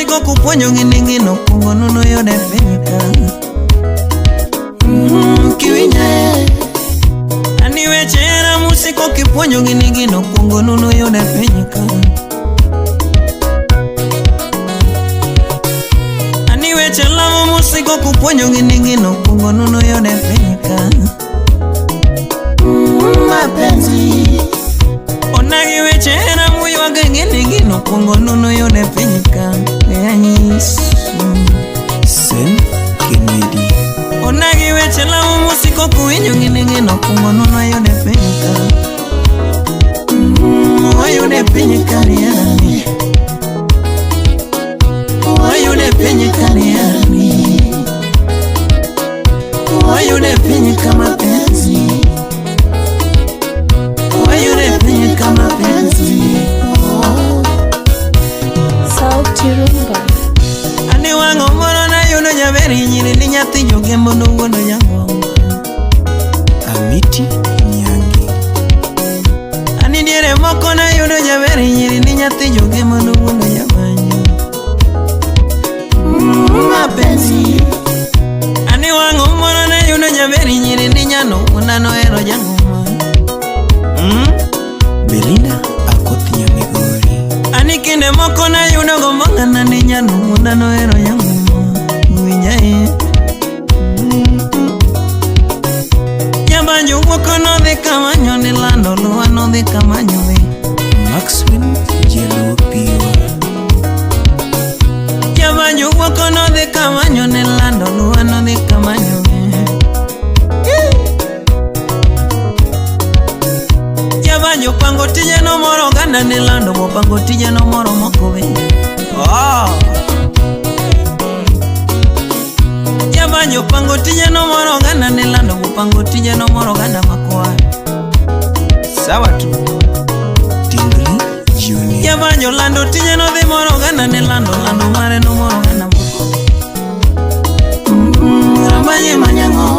musiko kupuonjo ng'iningino kungo nuno yode penyika. Kiwinya ani wechera musiko kipuonjo ng'iningino kungo nuno yode penyika. Ani wechera musiko kupuonjo ng'iningino kungo nuno yode penyika. Mapenzi onagi wechera muywaga ng'iningino kungo nuno yode penyika. Anyis Sen Kennedy onagi wechera musiko kuwinjo ng'iningino kungo nuno yode penyika. Wayude penyika yani, wayude penyika yani, wayude penyika mapenzi, wayude penyika mapenzi. Sauti Rumba. Ani wango moro na yudo jaberi nyiri ni nyathi jogembo no wuono yango Amiti Nyangi. Ani diere moko na yudo jaberi nyiri ni nyathi jogembo no wuono yamanyo. Mapenzi ani wango moro na yudo jaberi nyiri ni nyano unano ero jango. Belinda Akoth Nyamigori. Ani kinde moko na yudo gombangana ni nyano unano ero jango. Winyae Yabanyo woko no de kamanyo ni lando luwa no de kamanyo we. Maxwell Jelo Piwa. Yabanyo woko no de kamanyo ni lando luwa no de kamanyo we. Yabanyo pango tije no moro gana ni lando mo pango tije no moro moko we. Yabanyo pango tije no moro gana ni lando mo pango tije no moro gana makwa. Sawa tu. Tingli Junior. Yabanyo lando tije no de moro gana ni lando mare no moro gana moko. Rambaye manyango.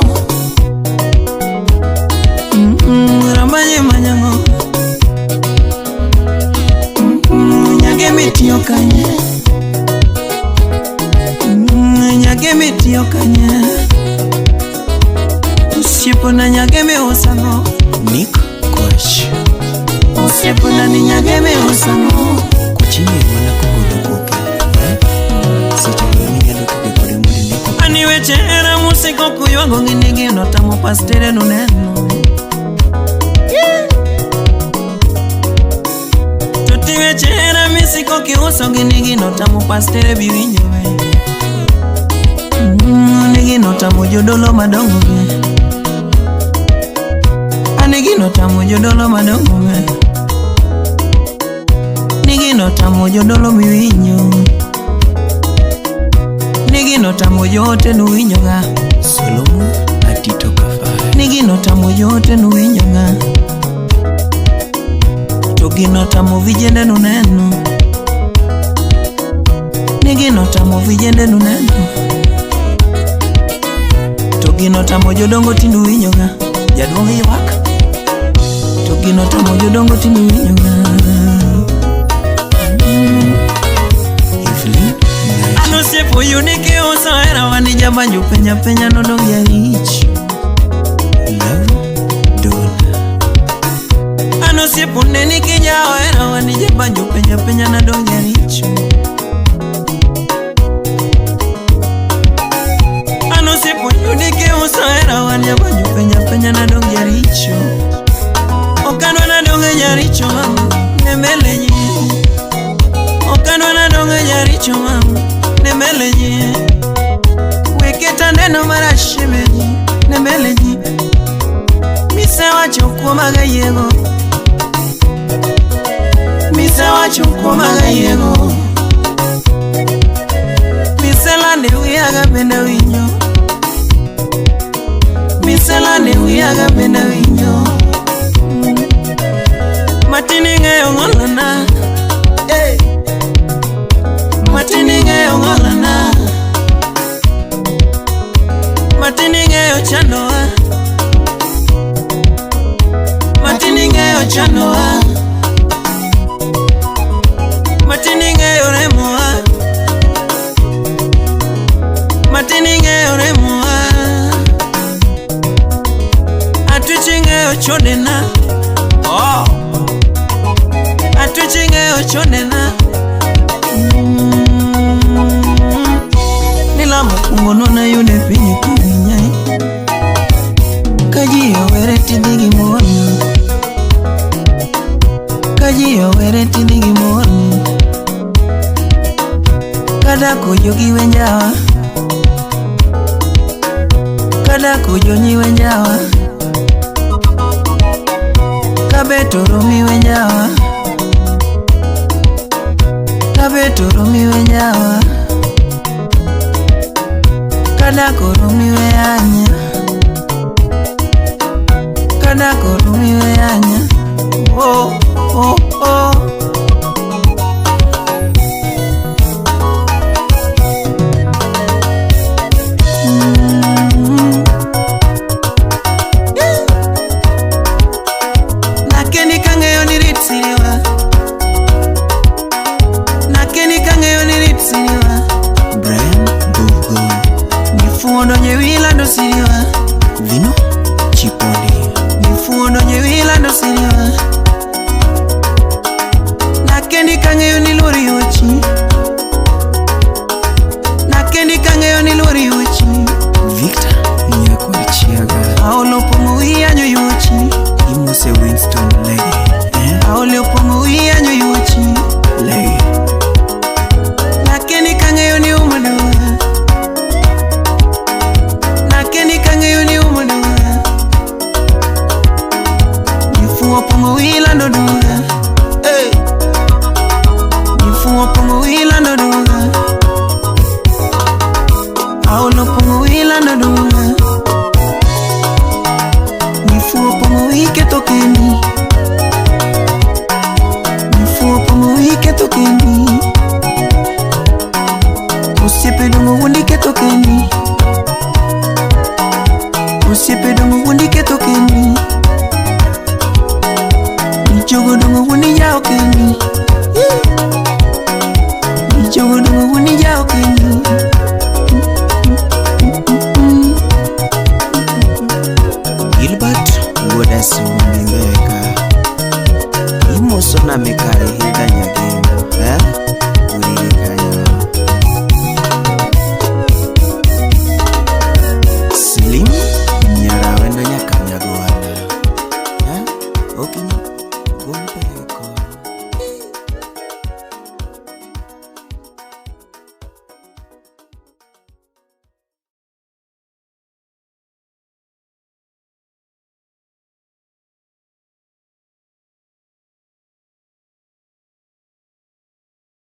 Rambaye manyango. Nyage mitio kanye. Nyage mitio kanye. Usiepo na nyage me osango. Nick Kwash. Usiepo na ni nyage me osango. Kuchini wana kukudu koke. Sito kwenye nyalo kukekode mwili niko. Ani wechera musiko kuywango ng'iningino tamo pastere nuneno. Toti wechera misiko kiuso ng'iningino tamo pastere biwinjo we. Ng'iningino tamo jodolo madongo we. Anigino tamo jodolo madongo we. Nigino tamo jodolo miwinjo. Nigino tamo jote nuwinjo ga. Solomon Atito Kafari. Nigino tamo jote nuwinjo ga. To gino tamo vijende nuneno. Nigino tamo vijende nuneno. To gino tamo jodongo tindu winjo ga. Jaduong' ywak. To gino tamo jodongo tindu winjo ga. Evelyn Naji. Ano siepo yunike oso era wani jabanyo penya penya no dong ya rich. Love Donna. Ano siepo neni kijao era wani jabanyo penya penya na dong ya rich. Ano siepo yunike oso era wani jabanyo penya penya na dong ya rich. Okanwa na dong ya rich nemele nyi. Okanwa na dong ya rich nemele nyi. Weketa neno marashime nemele nyi. Mise wacho kuomaga yego. Mise wacho kuomaga yego. Mise lande wiaga bende winyo. Mise lande wiaga bende winyo. Matini ng'eyo ng'olona. Matini ng'eyo ng'olona. Matini ng'eyo chandoa. Matini ng'eyo chandoa. Matini ng'eyo remoa. ochonena Nila mokungo nona yune pinyi kuminyai Kaji owere tidigi mwoni Kaji owere tidigi mwoni Kada kujo giwe njawa Kada kujo nyiwe njawa Kabeto rumiwe njawa Kabeto rumiwe njawa Kada kurumiwe anya Kada kurumiwe anya Oh, oh, oh Nakeni kangeyo ni ritsiriwa Nakeni kangeyo ni ritsiriwa Brian Bugo Nifuondo nyewila ndo siriwa Vino Chipoli Nifuondo nyewila ndo siriwa Nakeni kangeyo ni lori uchi Nakeni kangeyo ni lori uchi Victor Nyako Chiaga Aolo pongo ianyo yuchi Imose Winston Lege Aolo pongo ianyo yuchi Lege Nakeni kangeyo ni umadoa Nakeni kangeyo ni umadoa Nifuo pongo ila ndo doa Nifuo pongo ila ndo doa Aolo pongo ila ndo doa Nifuo pongo ike tokeni Nifuo pongo ike tokeni Usiepe dongo wundike tokeni Usiepe dongo wundike tokeni Nijogo dongo wundi jao keni Nijogo dongo wundi jao keni Gilbert Wodasu Mingeka Imoso na mekare